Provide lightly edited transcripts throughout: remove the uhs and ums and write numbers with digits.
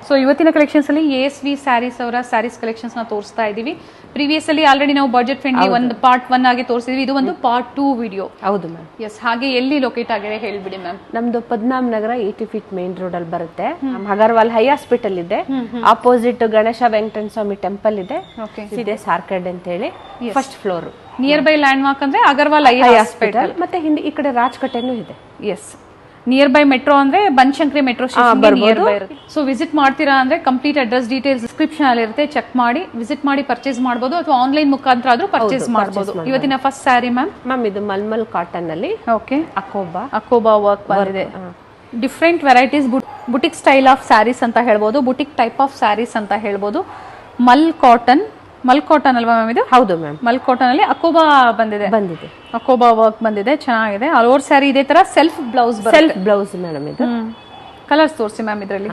So ಇವತ್ತಿನ collections ಅಲ್ಲಿ ASV saris ಅವರ ಸ್ಯಾರೀಸ್ ಕಲೆಕ್ಷನ್ಸ್ ನ ತೋರಿಸ್ತಾ ಇದೀವಿ. ಪ್ರೀವಿಯಸ್ ಅಲ್ಲಿ ಆಲ್ರೆಡಿ ನಾವು ಬಜೆಟ್ ಫ್ರೆಂಡ್ಲಿ ಒಂದು ಪಾರ್ಟ್ 1 ಆಗಿ ತೋರಿಸಿದ್ವಿ. ಇದು ಒಂದು ಪಾರ್ಟ್ 2 ವಿಡಿಯೋ. ಹೌದು ಮ್ಯಾಮ್. ಎಸ್, ಹಾಗೆ ಎಲ್ಲಿ ಲೊಕೇಟ್ ಆಗಿದೆ ಹೇಳ್ಬಿಡಿ ಮ್ಯಾಮ್. ನಮ್ದು Padmanabha Nagar 80 feet main road ಅಲ್ಲಿ ಬರುತ್ತೆ. ಅಗರ್ವಾಲ್ ಹೈ ಹಾಸ್ಪಿಟಲ್ ಇದೆ, ಆಪೋಸಿಟ್ ಗಣೇಶ ವೆಂಕಟೇಶ್ವರ ಸ್ವಾಮಿ ಟೆಂಪಲ್ ಇದೆ. ಇದೆ ಸಾರ್ಕಡ್ ಅಂತ ಹೇಳಿ first floor. Nearby landmark ಅಂದ್ರೆ ಅಗರ್ವಾಲ್ ಹೈ ಹಾಸ್ಪಿಟಲ್, ಮತ್ತೆ ಹಿಂದೆ ಈ ಕಡೆ ರಾಜಕಟ್ಟೆನೂ ಇದೆ. ಎಸ್, ನಿಯರ್ ಬೈ ಮೆಟ್ರೋ ಅಂದ್ರೆ Banashankari metro station near by ಇರುತ್ತೆ. ಸೊ ವಿಸಿಟ್ ಮಾಡ್ತೀರಾ ಅಂದ್ರೆ ಕಂಪ್ಲೀಟ್ ಅಡ್ರೆಸ್ ಡೀಟೇಲ್ಸ್ ಡಿಸ್ಕ್ರಿಪ್ಷನ್ ಅಲ್ಲಿ ಇರುತ್ತೆ, ಚೆಕ್ ಮಾಡಿ ವಿಸಿಟ್ ಮಾಡಿ ಪರ್ಚೇಸ್ ಮಾಡಬಹುದು, ಅಥವಾ ಆನ್ಲೈನ್ ಮುಖಾಂತರ ಆದ್ರೂ ಪರ್ಚೇಸ್ ಮಾಡಬಹುದು. ಇವತ್ತಿನ ಫಸ್ಟ್ ಸ್ಯಾರಿ ಮ್ಯಾಮ್ ಇದು ಮಲ್ಮಲ್ ಕಾಟನ್ ಅಲ್ಲಿ ಓಕೆ ಅಕೋಬಾ ವರ್ಕ್ ಬಂದಿದೆ. Different varieties boutique style of saris ಅಂತ ಹೇಳ್ಬೋದು, ಬುಟಿಕ್ ಟೈಪ್ ಆಫ್ ಸ್ಯಾರೀಸ್ ಅಂತ ಹೇಳ್ಬೋದು. ಮಲ್ ಕಾಟನ್ ಅಲ್ವಾ ಮ್ಯಾಮ್ ಇದು? ಹೌದು ಮ್ಯಾಮ್. ಮಲ್ ಕಾಟನ್ ಅಲ್ಲಿ ಅಕೋಬಾ ಬಂದಿದೆ. ಅಕೋಬಾ ವರ್ಕ್ ಬಂದಿದೆ, ಚೆನ್ನಾಗಿದೆ. ಆಲ್ ಓವರ್ ಸ್ಯಾರಿ ಇದೇ ತರ ಸೆಲ್ಫ್ ಬ್ಲೌಸ್ ಮೇಡಮ್. ಇದು ಕಲರ್ಸ್ ತೋರಿಸಿ ಮ್ಯಾಮ್. ಇದರಲ್ಲಿ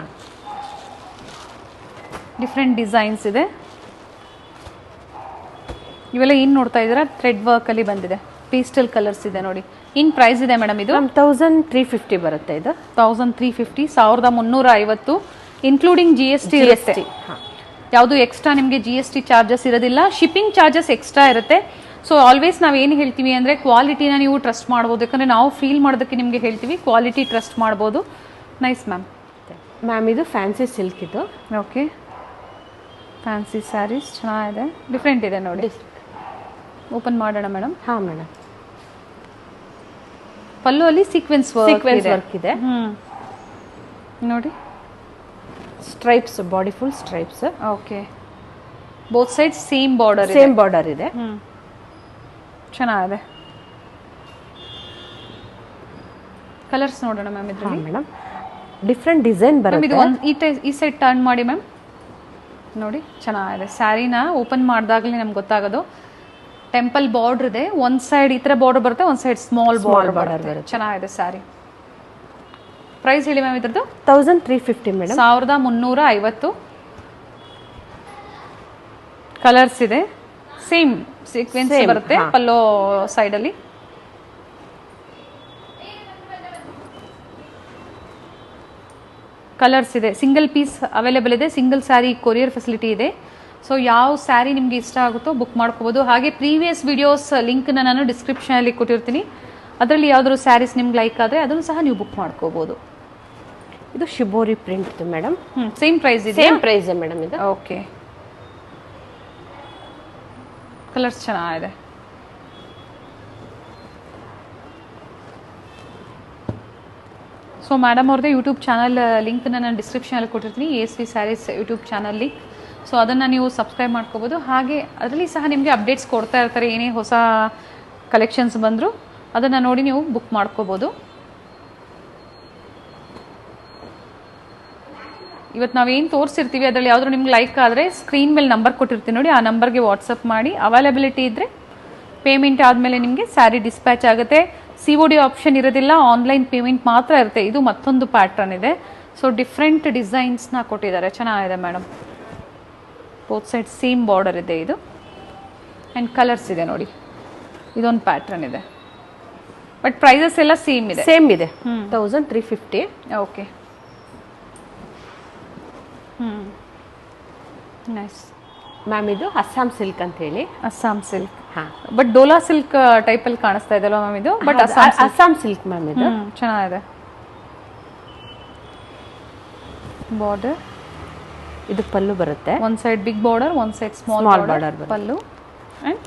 ಡಿಫ್ರೆಂಟ್ ಡಿಸೈನ್ಸ್ ಇದೆ. ಇವೆಲ್ಲ ಏನ್ ನೋಡ್ತಾ ಇದ್ದೀರಾ? ಥ್ರೆಡ್ ವರ್ಕ್ ಅಲ್ಲಿ ಬಂದಿದೆ, ಪೇಸ್ಟಲ್ ಕಲರ್ಸ್ ಇದೆ ನೋಡಿ. ಇನ್ ಪ್ರೈಸ್ ಇದೆ ಮೇಡಮ್ ಇದು? 1350 ಬರುತ್ತೆ. ಇದು 1350, 1350 ಇನ್ಕ್ಲೂಡಿಂಗ್ GST ಇರುತ್ತೆ. ಯಾವುದು ಎಕ್ಸ್ಟ್ರಾ ನಿಮಗೆ GST ಚಾರ್ಜಸ್ ಇರೋದಿಲ್ಲ, ಶಿಪ್ಪಿಂಗ್ ಚಾರ್ಜಸ್ ಎಕ್ಸ್ಟ್ರಾ ಇರುತ್ತೆ. ಸೊ ಆಲ್ವೇಸ್ ನಾವು ಏನು ಹೇಳ್ತೀವಿ ಅಂದರೆ ಕ್ವಾಲಿಟಿನ ನೀವು ಟ್ರಸ್ಟ್ ಮಾಡ್ಬೋದು, ಯಾಕಂದರೆ ನಾವು ಫೀಲ್ ಮಾಡೋದಕ್ಕೆ ನಿಮಗೆ ಹೇಳ್ತೀವಿ ಕ್ವಾಲಿಟಿ ಟ್ರಸ್ಟ್ ಮಾಡ್ಬೋದು. Nice ma'am. ಇದು ಫ್ಯಾನ್ಸಿ ಸಿಲ್ಕ್. ಇದು ಓಕೆ, ಫ್ಯಾನ್ಸಿ ಸ್ಯಾರೀಸ್ ಚೆನ್ನಾಗಿದೆ, ಡಿಫ್ರೆಂಟ್ ಇದೆ ನೋಡಿ. ಓಪನ್ ಮಾಡೋಣ ಮೇಡಮ್. ಹಾಂ ಮೇಡಮ್. ಪಲ್ಲು ಅಲ್ಲಿ ಸೀಕ್ವೆನ್ಸ್ ವರ್ಕ್ ಇದೆ ನೋಡಿ. Stripes, body full stripes. Okay, both side same border ಇದೆ. ಚೆನ್ನಾಗಿದೆ. ಕಲರ್ಸ್ ನೋಡೋಣ ಮ್ಯಾಮ್. ಇದರಲ್ಲಿ ಮೇಡಮ್ ಡಿಫ್ರೆಂಟ್ ಡಿಸೈನ್ ಬರುತ್ತೆ. ಇದು ಈ ಸೈಡ್ ಟರ್ನ್ ಮಾಡಿ ಮ್ಯಾಮ್ ನೋಡಿ, ಚೆನ್ನಾಗಿದೆ. ಸ್ಯಾರಿನ ಓಪನ್ ಮಾಡಿದಾಗಲೇ ನಮ್ಗೆ ಗೊತ್ತಾಗೋದು ಟೆಂಪಲ್ ಬಾರ್ಡರ್ ಇದೆ. ಒಂದ್ ಸೈಡ್ ಈ ತರ ಬಾರ್ಡರ್ ಬರುತ್ತೆ, ಒಂದ್ ಸೈಡ್ ಸ್ಮಾಲ್ ಬಾರ್ಡರ್ ಬರುತ್ತೆ. ಚೆನ್ನಾಗಿದೆ ಸ್ಯಾರಿ. ಪ್ರೈಸ್ ಹೇಳಿ ಮ್ಯಾಮ್ ಇದ್ರದ್ದು? 1350 ಮೇಡಮ್. 1350. ಕಲರ್ಸ್ ಇದೆ, ಸೇಮ್ ಸೀಕ್ವೆನ್ಸ್ ಬರುತ್ತೆ ಪಲ್ಲೋ ಸೈಡ್ ಅಲ್ಲಿ. ಕಲರ್ಸ್ ಇದೆ, ಸಿಂಗಲ್ ಪೀಸ್ ಅವೈಲೇಬಲ್ ಇದೆ, ಸಿಂಗಲ್ ಸ್ಯಾರಿ ಕೊರಿಯರ್ ಫೆಸಿಲಿಟಿ ಇದೆ. ಸೊ ಯಾವ ಸ್ಯಾರಿ ನಿಮ್ಗೆ ಇಷ್ಟ ಆಗುತ್ತೋ ಬುಕ್ ಮಾಡ್ಕೋಬಹುದು. ಹಾಗೆ ಪ್ರೀವಿಯಸ್ ವಿಡಿಯೋಸ್ ಲಿಂಕ್ನ ನಾನು ಡಿಸ್ಕ್ರಿಪ್ಷನ್ ಅಲ್ಲಿ ಕೊಟ್ಟಿರ್ತೀನಿ, ಅದರಲ್ಲಿ ಯಾವ್ದಾದ್ರು ಸ್ಯಾರೀಸ್ ನಿಮ್ಗೆ ಲೈಕ್ ಆದರೆ ಅದನ್ನು ಸಹ ನೀವು ಬುಕ್ ಮಾಡ್ಕೋಬಹುದು. ಇದು shibori print madam. Same price ಇದೆ? ಸೇಮ್ ಪ್ರೈಸ್ ಮೇಡಮ್ ಇದು. ಓಕೆ, ಕಲರ್ಸ್ ಚೆನ್ನಾಗಿದೆ. ಸೊ ಮೇಡಮ್ ಅವ್ರದ್ದು ಯೂಟ್ಯೂಬ್ ಚಾನಲ್ ಲಿಂಕ್ನ ನಾನು ಡಿಸ್ಕ್ರಿಪ್ಷನಲ್ಲಿ ಕೊಟ್ಟಿರ್ತೀನಿ, ASV saris YouTube channel link. So ಅದನ್ನು ನೀವು ಸಬ್ಸ್ಕ್ರೈಬ್ ಮಾಡ್ಕೋಬೋದು. ಹಾಗೆ ಅದರಲ್ಲಿ ಸಹ ನಿಮಗೆ ಅಪ್ಡೇಟ್ಸ್ ಕೊಡ್ತಾ ಇರ್ತಾರೆ, ಏನೇ ಹೊಸ ಕಲೆಕ್ಷನ್ಸ್ ಬಂದರೂ ಅದನ್ನು ನೋಡಿ ನೀವು ಬುಕ್ ಮಾಡ್ಕೋಬೋದು. ಇವತ್ತು ನಾವೇನು ತೋರಿಸಿರ್ತೀವಿ ಅದರಲ್ಲಿ ಯಾವ್ದಾದ್ರು ನಿಮ್ಗೆ ಲೈಕ್ ಆದರೆ ಸ್ಕ್ರೀನ್ ಮೇಲೆ ನಂಬರ್ ಕೊಟ್ಟಿರ್ತೀನಿ ನೋಡಿ, ಆ ನಂಬರ್ಗೆ ವಾಟ್ಸಪ್ ಮಾಡಿ. ಅವೈಲಬಿಲಿಟಿ ಇದ್ದರೆ ಪೇಮೆಂಟ್ ಆದಮೇಲೆ ನಿಮಗೆ ಸ್ಯಾರಿ ಡಿಸ್ಪ್ಯಾಚ್ ಆಗುತ್ತೆ. COD ಆಪ್ಷನ್ ಇರೋದಿಲ್ಲ, ಆನ್ಲೈನ್ ಪೇಮೆಂಟ್ ಮಾತ್ರ ಇರುತ್ತೆ. ಇದು ಮತ್ತೊಂದು ಪ್ಯಾಟ್ರನ್ ಇದೆ. ಸೊ ಡಿಫ್ರೆಂಟ್ ಡಿಸೈನ್ಸ್ನ ಕೊಟ್ಟಿದ್ದಾರೆ, ಚೆನ್ನಾಗಿದೆ madam. Both side same border ಇದೆ ಇದು, ಆ್ಯಂಡ್ ಕಲರ್ಸ್ ಇದೆ ನೋಡಿ. ಇದೊಂದು ಪ್ಯಾಟ್ರನ್ ಇದೆ, ಬಟ್ ಪ್ರೈಸಸ್ ಎಲ್ಲ ಸೇಮ್ ಇದೆ. 1350. Okay, nice ma'am. ಇದು ಅಸ್ಸಾಂ ಸಿಲ್ಕ್ ಅಂತ ಹೇಳಿ. Assam silk, but Dhola silk type ಅಲ್ಲಿ ಕಾಣಿಸ್ತಾ ಇದೆ ಅಲ್ವಾ ಮ್ಯಾಮ್ ಇದು? ಬಟ್ ಅಸ್ಸಾಂ ಸಿಲ್ಕ್ ಮ್ಯಾಮ್ ಇದು. ಚೆನ್ನಾಗಿದೆ. ಬಾರ್ಡರ್ ಇದು ಪಲ್ಲು ಬರುತ್ತೆ, ಒಂದ್ ಸೈಡ್ ಬಿಗ್ ಬಾರ್ಡರ್, ಒಂದ್ side small border pallu, and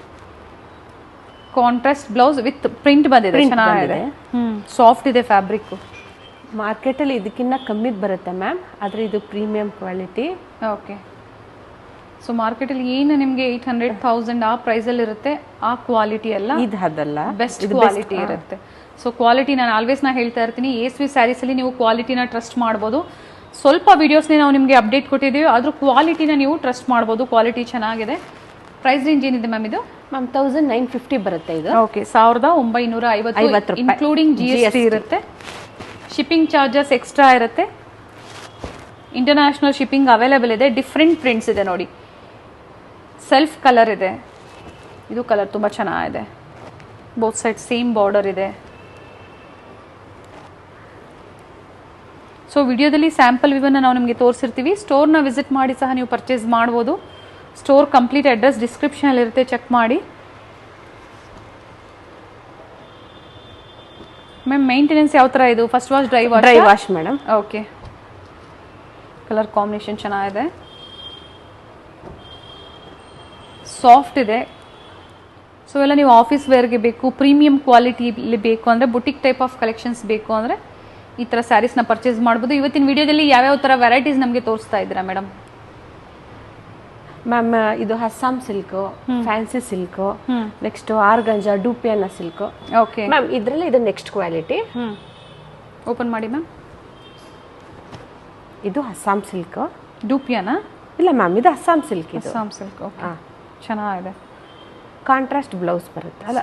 contrast blouse with print ಬಂದಿದೆ. ಚೆನ್ನಾಗಿದೆ, ಸಾಫ್ಟ್ ಇದೆ ಫ್ಯಾಬ್ರಿಕ್. ಮಾರ್ಕೆಟ್ ಅಲ್ಲಿ ಇದಕ್ಕಿಂತ ಕಮ್ಮಿ ಬರುತ್ತೆ ಮ್ಯಾಮ್, ಆದ್ರೆ ಇದು premium quality. Okay, so market ಅಲ್ಲಿ ಏನು ನಿಮಗೆ 800,000 ಆ ಪ್ರೈಸ್ ಅಲ್ಲಿ ಇರುತ್ತೆ, ಆ ಕ್ವಾಲಿಟಿ ಎಲ್ಲ ಅದಲ್ಲ, ಬೆಸ್ಟ್ ಕ್ವಾಲಿಟಿ ಇರುತ್ತೆ. ಸೊ ಕ್ವಾಲಿಟಿ ನಾನು ಆಲ್ವೇಸ್ ಹೇಳ್ತಾ ಇರ್ತೀನಿ, ASV ಸ್ಯಾರೀಸ್ ಅಲ್ಲಿ ನೀವು ಕ್ವಾಲಿಟಿನ ಟ್ರಸ್ಟ್ ಮಾಡ್ಬೋದು. ಸ್ವಲ್ಪ ವಿಡಿಯೋಸ್ನೇ ನಾವು ನಿಮಗೆ ಅಪ್ಡೇಟ್ ಕೊಟ್ಟಿದ್ದೀವಿ, ಆದ್ರೂ ಕ್ವಾಲಿಟಿನ ನೀವು ಟ್ರಸ್ಟ್ ಮಾಡ್ಬೋದು, ಕ್ವಾಲಿಟಿ ಚೆನ್ನಾಗಿದೆ. ಪ್ರೈಸ್ ರೇಂಜ್ ಏನಿದೆ ಮ್ಯಾಮ್ ಇದು? ಮ್ಯಾಮ್ 1950 ಬರುತ್ತೆ ಇದು. ಓಕೆ, 1950 ಇನ್ಕ್ಲೂಡಿಂಗ್ GST ಇರುತ್ತೆ. ಶಿಪ್ಪಿಂಗ್ ಚಾರ್ಜಸ್ ಎಕ್ಸ್ಟ್ರಾ ಇರುತ್ತೆ. ಇಂಟರ್ನ್ಯಾಷನಲ್ ಶಿಪ್ಪಿಂಗ್ ಅವೈಲೇಬಲ್ ಇದೆ. ಡಿಫ್ರೆಂಟ್ ಪ್ರಿಂಟ್ಸ್ ಇದೆ ನೋಡಿ, ಸೆಲ್ಫ್ ಕಲರ್ ಇದೆ. ಇದು ಕಲರ್ ತುಂಬ ಚೆನ್ನಾಗಿದೆ. ಬೋತ್ ಸೈಡ್ ಸೇಮ್ ಬಾರ್ಡರ್ ಇದೆ. ಸೊ ಸೊ ವಿಡಿಯೋದಲ್ಲಿ ಸ್ಯಾಂಪಲ್ ವಿವನ್ನ ನಾವು ನಿಮಗೆ ತೋರಿಸಿರ್ತೀವಿ. ಸ್ಟೋರ್ನ ವಿಸಿಟ್ ಮಾಡಿ ಸಹ ನೀವು ಪರ್ಚೇಸ್ ಮಾಡ್ಬೋದು. ಸ್ಟೋರ್ ಕಂಪ್ಲೀಟ್ ಅಡ್ರೆಸ್ ಡಿಸ್ಕ್ರಿಪ್ಷನಲ್ಲಿ ಇರುತ್ತೆ, ಚೆಕ್ ಮಾಡಿ. ಮ್ಯಾಮ್ ಮೇಂಟೆನೆನ್ಸ್ ಯಾವ ಥರ ಇದು? First wash, dry wash madam. Okay, colour combination ಚೆನ್ನಾಗಿದೆ, ಸಾಫ್ಟ್ ಇದೆ. ಸೊ ಎಲ್ಲ ನೀವು ಆಫೀಸ್ ವೇರ್ಗೆ ಬೇಕು, ಪ್ರೀಮಿಯಂ ಕ್ವಾಲಿಟಿಲಿ ಬೇಕು ಅಂದರೆ, ಬುಟಿಕ್ ಟೈಪ್ ಆಫ್ ಕಲೆಕ್ಷನ್ಸ್ ಬೇಕು ಅಂದರೆ ಈ ಥರ ಸ್ಯಾರೀಸ್ನ ಪರ್ಚೇಸ್ ಮಾಡ್ಬೋದು. ಇವತ್ತಿನ ವಿಡಿಯೋದಲ್ಲಿ ಯಾವ್ಯಾವ ಥರ ವೆರೈಟೀಸ್ ನಮಗೆ ತೋರಿಸ್ತಾ ಇದ್ದೀರಾ ಮೇಡಮ್? ಮ್ಯಾಮ್ ಇದು Assam silk, fancy silk, next organza, dupion silk. Okay ma'am ಇದರಲ್ಲಿ ಇದು ನೆಕ್ಸ್ಟ್ ಕ್ವಾಲಿಟಿ. ಓಪನ್ ಮಾಡಿ ಮ್ಯಾಮ್. ಇದು ಅಸ್ಸಾಂ ಸಿಲ್ಕು. ಡೂಪಿಯಾನ? ಇಲ್ಲ ಮ್ಯಾಮ್, ಇದು ಅಸ್ಸಾಂ ಸಿಲ್ಕ್. ಇದು ಅಸ್ಸಾಂ ಸಿಲ್ಕ್. ಓಕೆ, ಚೆನ್ನಾಗಿದೆ. ಕಾಂಟ್ರಾಸ್ಟ್ ಬ್ಲೌಸ್ ಬರುತ್ತೆ. ಅಲ್ಲ,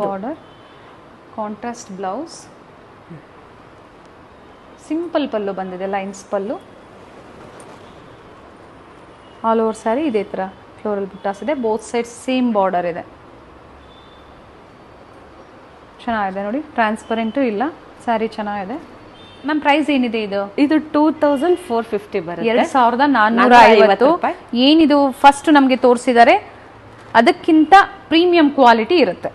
ಬಾರ್ಡರ್, ಕಾಂಟ್ರಾಸ್ಟ್ ಬ್ಲೌಸ್, ಸಿಂಪಲ್ ಪಲ್ಲು ಬಂದಿದೆ, ಲೈನ್ಸ್ ಪಲ್ಲು. ಆಲ್ ಓವರ್ ಸ್ಯಾರಿ ಇದೇ ಥರ ಫ್ಲೋರಲ್ ಬುಟ್ಟಾಸ್ ಇದೆ, ಬೋತ್ ಸೈಡ್ ಸೇಮ್ ಬಾರ್ಡರ್ ಇದೆ. ಚೆನ್ನಾಗಿದೆ ನೋಡಿ, ಟ್ರಾನ್ಸ್ಪರೆಂಟು ಇಲ್ಲ, ಸ್ಯಾರಿ ಚೆನ್ನಾಗಿದೆ. ಮ್ಯಾಮ್ ಪ್ರೈಸ್ ಏನಿದೆ ಇದು? ಇದು 2450 ಬರುತ್ತೆ. 2450. ಏನಿದು ಫಸ್ಟ್ ನಮಗೆ ತೋರಿಸಿದ್ದಾರೆ ಅದಕ್ಕಿಂತ ಪ್ರೀಮಿಯಂ ಕ್ವಾಲಿಟಿ ಇರುತ್ತೆ.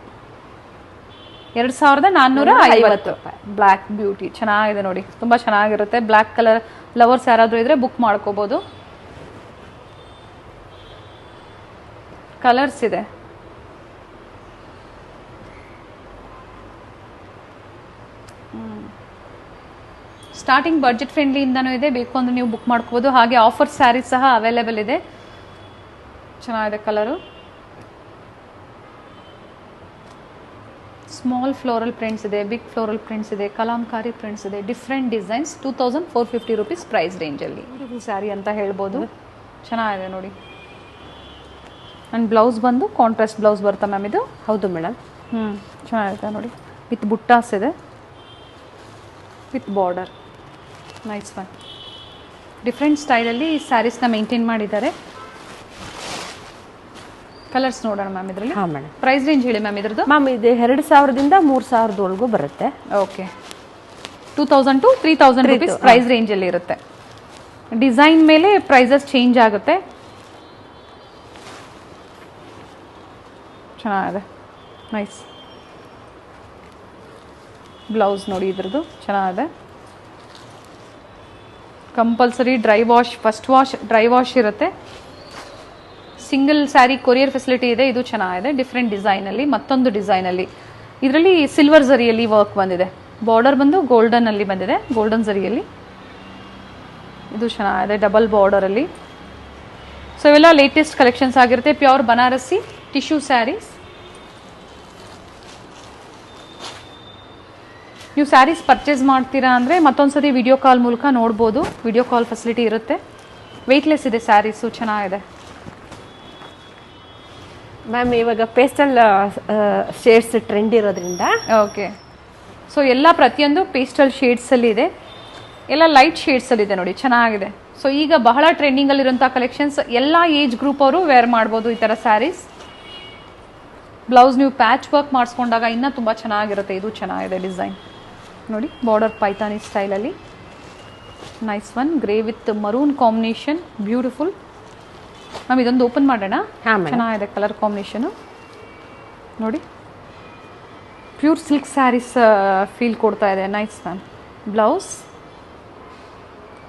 2450 ಬ್ಲ್ಯಾಕ್ ಬ್ಯೂಟಿ ಚೆನ್ನಾಗಿದೆ ನೋಡಿ, ತುಂಬ ಚೆನ್ನಾಗಿರುತ್ತೆ. ಬ್ಲ್ಯಾಕ್ ಕಲರ್ ಲವರ್ಸ್ ಯಾರಾದರೂ ಇದ್ರೆ ಬುಕ್ ಮಾಡ್ಕೋಬೋದು. ಕಲರ್ಸ್ ಇದೆ. ಸ್ಟಾರ್ಟಿಂಗ್ ಬಡ್ಜೆಟ್ ಫ್ರೆಂಡ್ಲಿ ಇಂದನೂ ಇದೆ, ಬೇಕು ಅಂದ್ರೆ ನೀವು ಬುಕ್ ಮಾಡ್ಕೋಬೋದು. ಹಾಗೆ ಆಫರ್ ಸ್ಯಾರಿ ಸಹ ಅವೈಲೇಬಲ್ ಇದೆ. ಚೆನ್ನಾಗಿದೆ ಕಲರು. ಸ್ಮಾಲ್ ಫ್ಲೋರಲ್ ಪ್ರಿಂಟ್ಸ್ ಇದೆ, ಬಿಗ್ ಫ್ಲೋರಲ್ ಪ್ರಿಂಟ್ಸ್ ಇದೆ, ಕಲಾಂಕಾರಿ ಪ್ರಿಂಟ್ಸ್ ಇದೆ, ಡಿಫ್ರೆಂಟ್ ಡಿಸೈನ್ಸ್. 2450 ರುಪೀಸ್ ಪ್ರೈಸ್ ರೇಂಜಲ್ಲಿ ಸ್ಯಾರಿ ಅಂತ ಹೇಳ್ಬೋದು. ಚೆನ್ನಾಗಿದೆ ನೋಡಿ. ಆ್ಯಂಡ್ ಬ್ಲೌಸ್ ಬಂದು ಕಾಂಟ್ರಾಸ್ಟ್ ಬ್ಲೌಸ್ ಬರುತ್ತೆ ಮ್ಯಾಮ್ ಇದು? ಹೌದು ಮೇಡಮ್. ಚೆನ್ನಾಗಿದೆ ನೋಡಿ, ವಿತ್ ಬುಟ್ಟಾಸ್ ಇದೆ, with border. Nice one. Different ಸ್ಟೈಲಲ್ಲಿ ಸ್ಯಾರೀಸ್ನ ಮೇಂಟೈನ್ ಮಾಡಿದ್ದಾರೆ. ಕಲರ್ಸ್ ನೋಡೋಣ ಮ್ಯಾಮ್ ಇದರಲ್ಲಿ. ಹಾಂ ಮೇಡಮ್. ಪ್ರೈಸ್ ರೇಂಜ್ ಹೇಳಿ ಮ್ಯಾಮ್ ಇದ್ರದ್ದು? ಮ್ಯಾಮ್ ಇದು 2000ದಿಂದ 3000 ಬರುತ್ತೆ. ಓಕೆ, 2000 to 3000 ರುಪೀಸ್ ಪ್ರೈಸ್ ರೇಂಜಲ್ಲಿ ಇರುತ್ತೆ. ಡಿಸೈನ್ ಮೇಲೆ ಪ್ರೈಸಸ್ ಚೇಂಜ್ ಆಗುತ್ತೆ. ಚೆನ್ನಾಗಿದೆ, ನೈಸ್. ಬ್ಲೌಸ್ ನೋಡಿ ಇದ್ರದ್ದು ಚೆನ್ನಾಗಿದೆ. Compulsory dry wash, first wash dry wash ಇರುತ್ತೆ. ಸಿಂಗಲ್ ಸ್ಯಾರಿ ಕೊರಿಯರ್ ಫೆಸಿಲಿಟಿ ಇದೆ. ಇದು ಚೆನ್ನಾಗಿದೆ, ಡಿಫ್ರೆಂಟ್ ಡಿಸೈನಲ್ಲಿ, ಮತ್ತೊಂದು ಡಿಸೈನಲ್ಲಿ. ಇದರಲ್ಲಿ ಸಿಲ್ವರ್ ಝರಿಯಲ್ಲಿ ವರ್ಕ್ ಬಂದಿದೆ. ಬಾರ್ಡರ್ ಬಂದು ಗೋಲ್ಡನಲ್ಲಿ ಬಂದಿದೆ, ಗೋಲ್ಡನ್ ಝರಿಯಲ್ಲಿ. ಇದು ಚೆನ್ನಾಗಿದೆ, ಡಬಲ್ ಬಾರ್ಡರಲ್ಲಿ. ಸೊ ಇವೆಲ್ಲ ಲೇಟೆಸ್ಟ್ ಕಲೆಕ್ಷನ್ಸ್ ಆಗಿರುತ್ತೆ. Pure Banarasi tissue saris. ನೀವು ಸ್ಯಾರೀಸ್ ಪರ್ಚೇಸ್ ಮಾಡ್ತೀರಾ ಅಂದರೆ ಮತ್ತೊಂದ್ಸತಿ ವಿಡಿಯೋ ಕಾಲ್ ಮೂಲಕ ನೋಡ್ಬೋದು. ವಿಡಿಯೋ ಕಾಲ್ ಫೆಸಿಲಿಟಿ ಇರುತ್ತೆ. ವೆಯ್ಟ್ಲೆಸ್ ಇದೆ ಸ್ಯಾರೀಸು, ಚೆನ್ನಾಗಿದೆ. ಮ್ಯಾಮ್ ಇವಾಗ ಪೇಸ್ಟಲ್ ಶೇಡ್ಸ್ ಟ್ರೆಂಡ್ ಇರೋದ್ರಿಂದ. ಓಕೆ, ಸೊ ಎಲ್ಲ ಪ್ರತಿಯೊಂದು ಪೇಸ್ಟಲ್ ಶೇಡ್ಸಲ್ಲಿ ಇದೆ, ಎಲ್ಲ ಲೈಟ್ ಶೇಡ್ಸಲ್ಲಿದೆ ನೋಡಿ, ಚೆನ್ನಾಗಿದೆ. ಸೊ ಈಗ ಬಹಳ ಟ್ರೆಂಡಿಂಗಲ್ಲಿರೋಂಥ ಕಲೆಕ್ಷನ್ಸ್, ಎಲ್ಲ ಏಜ್ ಗ್ರೂಪ್ ಅವರು ವೇರ್ ಮಾಡ್ಬೋದು ಈ ಥರ ಸ್ಯಾರೀಸ್. ಬ್ಲೌಸ್ ನೀವು ಪ್ಯಾಚ್ ವರ್ಕ್ ಮಾಡಿಸ್ಕೊಂಡಾಗ ಇನ್ನೂ ತುಂಬ ಚೆನ್ನಾಗಿರುತ್ತೆ. ಇದು ಚೆನ್ನಾಗಿದೆ ಡಿಸೈನ್ ನೋಡಿ, ಬಾರ್ಡರ್ ಪೈತಾನಿ ಸ್ಟೈಲಲ್ಲಿ. Nice one. Grey with maroon combination, beautiful. Ma'am ಇದೊಂದು ಓಪನ್ ಮಾಡೋಣ. ಚೆನ್ನಾಗಿದೆ ಕಲರ್ ಕಾಂಬಿನೇಷನು ನೋಡಿ, ಪ್ಯೂರ್ ಸಿಲ್ಕ್ ಸ್ಯಾರೀಸ್ ಫೀಲ್ ಕೊಡ್ತಾ ಇದೆ. Nice ma'am. Blouse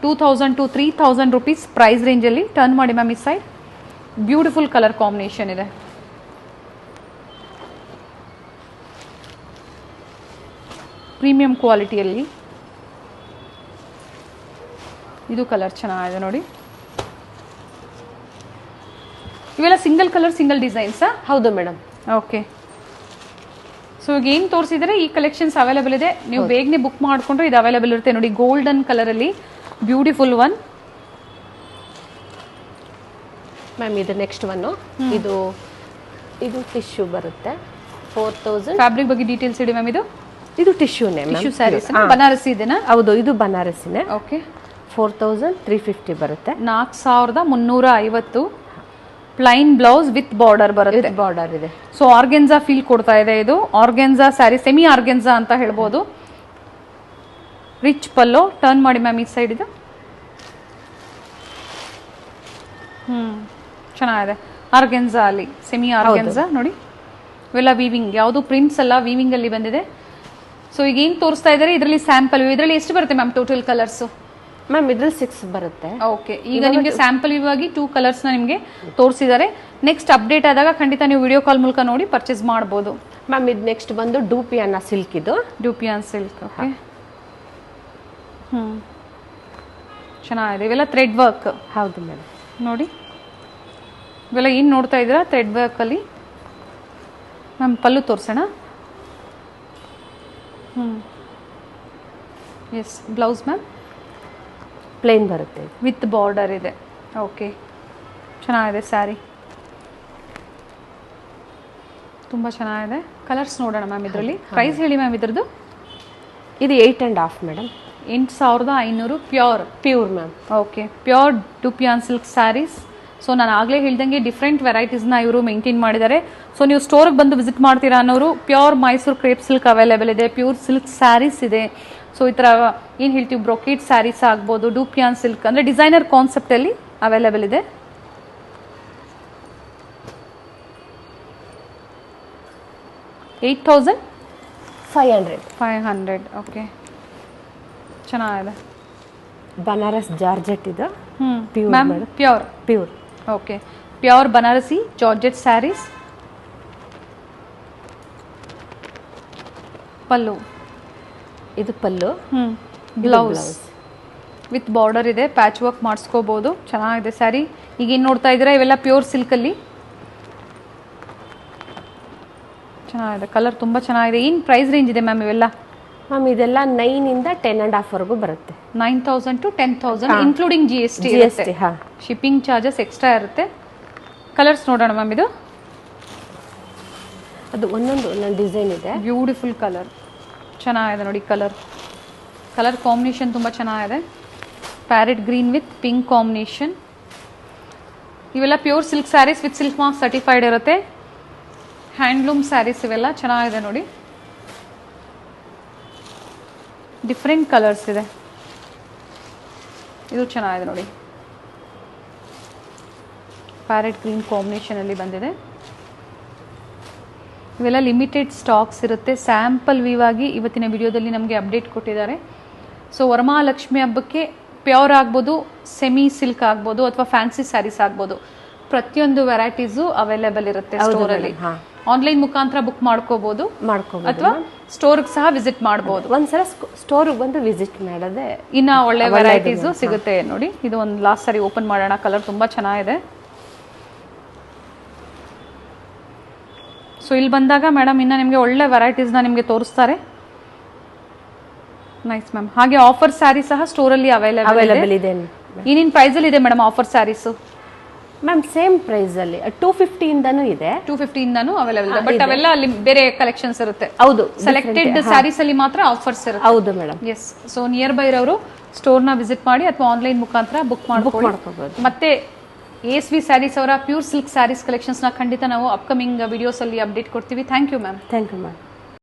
2000 to 3000 rupees price ರೇಂಜಲ್ಲಿ. ಟರ್ನ್ ಮಾಡಿ ಮ್ಯಾಮ್ ಈ ಸೈಡ್. ಬ್ಯೂಟಿಫುಲ್ ಕಲರ್ ಕಾಂಬಿನೇಷನ್ ಇದೆ. ಪ್ರೀಮಿಯಂ ಕ್ವಾಲಿಟಿಯಲ್ಲಿ ಇದು ಕಲರ್ ಚೆನ್ನಾಗಿದೆ ನೋಡಿ. ಇವೆಲ್ಲ ಸಿಂಗಲ್ ಕಲರ್ ಸಿಂಗಲ್ ಡಿಸೈನ್ಸಾ? ಹೌದು ಮೇಡಮ್. ಓಕೆ, ಸೊ ಈಗ ಏನು ತೋರಿಸಿದರೆ ಈ ಕಲೆಕ್ಷನ್ಸ್ ಅವೈಲೇಬಲ್ ಇದೆ. ನೀವು ಬೇಗನೆ ಬುಕ್ ಮಾಡಿಕೊಂಡ್ರೆ ಇದು ಅವೈಲೇಬಲ್ ಇರುತ್ತೆ ನೋಡಿ. ಗೋಲ್ಡನ್ ಕಲರಲ್ಲಿ ಬ್ಯೂಟಿಫುಲ್ ಒನ್. ಮ್ಯಾಮ್ ಇದು ನೆಕ್ಸ್ಟ್ ಒನ್ನು. ಇದು ಟಿಶ್ಯೂ ಬರುತ್ತೆ. 4000. ಫ್ಯಾಬ್ರಿಕ್ ಬಗ್ಗೆ ಡೀಟೇಲ್ಸ್ ಇಡಿ ಮ್ಯಾಮ್. ಇದು ಟಿಶ್ಯೂನೇ, ಟಿಶ್ಯೂ ಸ್ಯಾರೀಸ್. ಬನಾರಸಿ ಇದೆನಾ? ಹೌದು, ಇದು ಬನಾರಸಿನೇ. ಓಕೆ, 4350 ಬರುತ್ತೆ. 4350. ಪ್ಲೈನ್ ಬ್ಲೌಸ್ ವಿತ್ ಬಾರ್ಡರ್ ಬರುತ್ತೆ. ಬಾರ್ಡರ್ ಇದೆ. ಸೊ ಆರ್ಗೆನ್ಸಾ ಫೀಲ್ ಕೊಡ್ತಾ ಇದೆ. ಇದು ಆರ್ಗೆನ್ಸಾ ಸ್ಯಾರಿ, ಸೆಮಿ ಆರ್ಗೆನ್ಸಾ ಅಂತ ಹೇಳ್ಬೋದು. ರಿಚ್ ಪಲ್ಲು. ಟರ್ನ್ ಮಾಡಿ ಮ್ಯಾಮ್ ಈ ಸೈಡ್ ಇದು. ಚೆನ್ನಾಗಿದೆ. ಆರ್ಗೆನ್ಸಾ ಅಲ್ಲಿ ಸೆಮಿ ಆರ್ಗೆನ್ಸಾ ನೋಡಿ, ಇವೆಲ್ಲ ವೀವಿಂಗ್, ಯಾವುದು ಪ್ರಿಂಟ್ಸ್ ಅಲ್ಲ, ವೀವಿಂಗ್ ಅಲ್ಲಿ ಬಂದಿದೆ. ಸೊ ಈಗ ಏನು ತೋರಿಸ್ತಾ ಇದ್ದಾರೆ ಇದರಲ್ಲಿ ಸ್ಯಾಂಪಲ್, ಇದರಲ್ಲಿ ಎಷ್ಟು ಬರುತ್ತೆ ಮ್ಯಾಮ್ ಟೋಟಲ್ ಕಲರ್ಸು? ಮ್ಯಾಮ್ ಇದ್ರಲ್ಲಿ 6 ಬರುತ್ತೆ. ಓಕೆ, ಈಗ ನಿಮಗೆ ಸ್ಯಾಂಪಲ್ ಇವಾಗಿ 2 ಕಲರ್ಸ್ನ ನಿಮಗೆ ತೋರಿಸಿದ್ದಾರೆ. ನೆಕ್ಸ್ಟ್ ಅಪ್ಡೇಟ್ ಆದಾಗ ಖಂಡಿತ ನೀವು ವಿಡಿಯೋ ಕಾಲ್ ಮೂಲಕ ನೋಡಿ ಪರ್ಚೇಸ್ ಮಾಡ್ಬೋದು. ಮ್ಯಾಮ್ ಇದು ನೆಕ್ಸ್ಟ್ ಬಂದು ಡೂಪಿಯಾನ ಸಿಲ್ಕ್, ಇದು ಡೂಪಿಯಾನ್ ಸಿಲ್ಕ್. ಓಕೆ, ಚೆನ್ನಾಗಿದೆ. ಇವೆಲ್ಲ ಥ್ರೆಡ್ ವರ್ಕ್. ಹೌದು ಮೇಡಮ್, ನೋಡಿ ಇವೆಲ್ಲ ಏನು ನೋಡ್ತಾ ಇದ್ದೀರಾ ಥ್ರೆಡ್ ವರ್ಕಲ್ಲಿ. ಮ್ಯಾಮ್ ಪಲ್ಲು ತೋರಿಸೋಣ. ಎಸ್, ಬ್ಲೌಸ್ ಮ್ಯಾಮ್ ಪ್ಲೇನ್ ಬರುತ್ತೆ ವಿತ್ ಬಾರ್ಡರ್ ಇದೆ. ಓಕೆ, ಚೆನ್ನಾಗಿದೆ ಸ್ಯಾರಿ, ತುಂಬ ಚೆನ್ನಾಗಿದೆ. ಕಲರ್ಸ್ ನೋಡೋಣ ಮ್ಯಾಮ್ ಇದರಲ್ಲಿ. ಪ್ರೈಸ್ ಹೇಳಿ ಮ್ಯಾಮ್ ಇದ್ರದ್ದು. ಇದು 8.5 madam. 8500 pure ma'am. Okay, pure dupion silk sarees. So ನಾನು ಆಗಲೇ ಹೇಳ್ದಂಗೆ ಡಿಫ್ರೆಂಟ್ ವೆರೈಟೀಸ್ನ ಇವರು ಮೇಂಟೈನ್ ಮಾಡಿದ್ದಾರೆ. ಸೊ ನೀವು ಸ್ಟೋರ್ಗೆ ಬಂದು ವಿಸಿಟ್ ಮಾಡ್ತೀರಾ ಅನ್ನೋರು pure Mysuru crepe silk available ಇದೆ, ಪ್ಯೂರ್ ಸಿಲ್ಕ್ ಸ್ಯಾರೀಸ್ ಇದೆ. ಸೊ ಈ ಥರ ಏನು ಹೇಳ್ತೀವಿ ಬ್ರೊಕೇಟ್ ಸ್ಯಾರೀಸ್ ಆಗ್ಬೋದು, ಡೂಪಿಯಾನ್ ಸಿಲ್ಕ್ ಅಂದರೆ ಡಿಸೈನರ್ ಕಾನ್ಸೆಪ್ಟಲ್ಲಿ ಅವೈಲೇಬಲ್ ಇದೆ. $8,500. ಓಕೆ, ಚೆನ್ನಾಗಿದೆ. ಬನಾರಸ್ ಜಾರ್ಜೆಟ್ ಇದು. Ma'am pure. Okay, pure Banarasi georgette sarees. Pallu, ಇದು ಪಲ್ಲು. ಬ್ಲೌಸ್ ವಿತ್ ಬಾರ್ಡರ್ ಇದೆ, ಪ್ಯಾಚ್ ವರ್ಕ್ ಮಾಡಿಸ್ಕೋಬಹುದು. ಚೆನ್ನಾಗಿದೆ ಸ್ಯಾರಿ. ಈಗ ಏನು ನೋಡ್ತಾ ಇದ್ದೀರಾ ಇವೆಲ್ಲ ಪ್ಯೂರ್ ಸಿಲ್ಕಲ್ಲಿ. ಚೆನ್ನಾಗಿದೆ, ಕಲರ್ ತುಂಬ ಚೆನ್ನಾಗಿದೆ. ಏನು ಪ್ರೈಸ್ ರೇಂಜ್ ಇದೆ ಮ್ಯಾಮ್ ಇವೆಲ್ಲ? ಮ್ಯಾಮ್ ಇದೆಲ್ಲ 9 ಇಂದ 10.5 ವರೆಗೂ ಬರುತ್ತೆ. 9,000 to 10,000 including GST. Shipping charges extra ಇರುತ್ತೆ. ಕಲರ್ಸ್ ನೋಡೋಣ ಮ್ಯಾಮ್. ಇದು ಅದು ಒಂದೊಂದು ಡಿಸೈನ್ ಇದೆ. ಬ್ಯೂಟಿಫುಲ್ ಕಲರ್, ಚೆನ್ನಾಗಿದೆ ನೋಡಿ. ಕಲರ್ ಕಾಂಬಿನೇಷನ್ ತುಂಬ ಚೆನ್ನಾಗಿದೆ. Parrot green with pink combination. ಇವೆಲ್ಲ pure silk sarees with silk mark certified ಇರುತ್ತೆ. ಹ್ಯಾಂಡ್ಲೂಮ್ ಸ್ಯಾರೀಸ್ ಇವೆಲ್ಲ ಚೆನ್ನಾಗಿದೆ ನೋಡಿ. ಡಿಫ್ರೆಂಟ್ ಕಲರ್ಸ್ ಇದೆ. ಇದು ಚೆನ್ನಾಗಿದೆ ನೋಡಿ, ಪ್ಯಾರೆಟ್ ಗ್ರೀನ್ ಕಾಂಬಿನೇಷನ್ ಅಲ್ಲಿ ಬಂದಿದೆ. ಇವೆಲ್ಲ ಲಿಮಿಟೆಡ್ ಸ್ಟಾಕ್ಸ್ ಇರುತ್ತೆ. ಸ್ಯಾಂಪಲ್ ವ್ಯೂ ಆಗಿ ಇವತ್ತಿನ ವಿಡಿಯೋದಲ್ಲಿ ನಮಗೆ ಅಪ್ಡೇಟ್ ಕೊಟ್ಟಿದ್ದಾರೆ. ಸೊ ವರಮಹಾಲಕ್ಷ್ಮಿ ಹಬ್ಬಕ್ಕೆ ಪ್ಯೂರ್ ಆಗ್ಬೋದು, ಸೆಮಿ ಸಿಲ್ಕ್ ಆಗ್ಬೋದು, ಅಥವಾ ಫ್ಯಾನ್ಸಿ ಸ್ಯಾರೀಸ್ ಆಗ್ಬೋದು, ಪ್ರತಿಯೊಂದು ವೆರೈಟೀಸು ಅವೈಲೇಬಲ್ ಇರುತ್ತೆ ಸ್ಟೋರಲ್ಲಿ. ಆನ್ಲೈನ್ ಮುಖಾಂತರ ಬುಕ್ ಮಾಡ್ಕೋಬಹುದು, ಅಥವಾ ಸ್ಟೋರ್ಗೆ ಸಹ ವಿಸಿಟ್ ಮಾಡಬಹುದು. ಒಂದ್ಸಲ ಸ್ಟೋರ್ಗೆ ಬಂದು ವಿಸಿಟ್ ಮಾಡೋದೇ ಇನ್ನ ಒಳ್ಳೆ ವೆರೈಟೀಸು ಸಿಗುತ್ತೆ ನೋಡಿ. ಇದು ಒಂದು ಲಾಸ್ಟ್ ಸಾರಿ ಓಪನ್ ಮಾಡೋಣ. ಕಲರ್ ತುಂಬಾ ಚೆನ್ನಾಗಿದೆ. ಸೊ ಇಲ್ಲಿ ಬಂದಾಗ ಮೇಡಮ್ ಇನ್ನ ನಿಮಗೆ ಒಳ್ಳೆ ವೆರೈಟೀಸ್ನ ನಿಮಗೆ ತೋರಿಸ್ತಾರೆ. Nice ma'am. ಹಾಗೆ ಆಫರ್ ಸ್ಯಾರಿ ಸಹ ಸ್ಟೋರಲ್ಲಿ ಅವೈಲೇಬಲ್ ಇದೆ. ಏನೇನು ಪ್ರೈಸಲ್ಲಿ ಇದೆ madam offer saris? Ma'am same price ಅಲ್ಲಿ 250 ಇಂದನೂ ಇದೆ, 250 ಇಂದನೂ ಅವೈಲೇಬಲ್ ಇದೆ. ಬಟ್ ಅವೆಲ್ಲ ಅಲ್ಲಿ ಬೇರೆ ಕಲೆಕ್ಷನ್ಸ್ ಇರುತ್ತೆ. ಹೌದು, ಸೆಲೆಕ್ಟೆಡ್ ಸ್ಯಾರೀಸ್ ಅಲ್ಲಿ ಮಾತ್ರ ಆಫರ್ಸ್ ಇರುತ್ತೆ. ಹೌದು madam. Yes. So nearby ಇರೋರು ಸ್ಟೋರ್ನ ವಿಸಿಟ್ ಮಾಡಿ ಅಥವಾ ಆನ್ಲೈನ್ ಮುಖಾಂತರ ಬುಕ್ ಮಾಡ್ಕೋಬಹುದು. ಮತ್ತೆ ASV ಸ್ಯಾರೀಸ್ ಅವರ ಪ್ಯೂರ್ ಸಿಲ್ಕ್ ಸ್ಯಾರೀಸ್ ಕಲೆಕ್ಷನ್ಸ್ನ ಖಂಡಿತ ನಾವು ಅಪ್ಕಮಿಂಗ್ ವಿಡಿಯೋಸ್ ಅಲ್ಲಿ ಅಪ್ಡೇಟ್ ಕೊಡ್ತೀವಿ. Thank you ma'am. Thank you ma'am.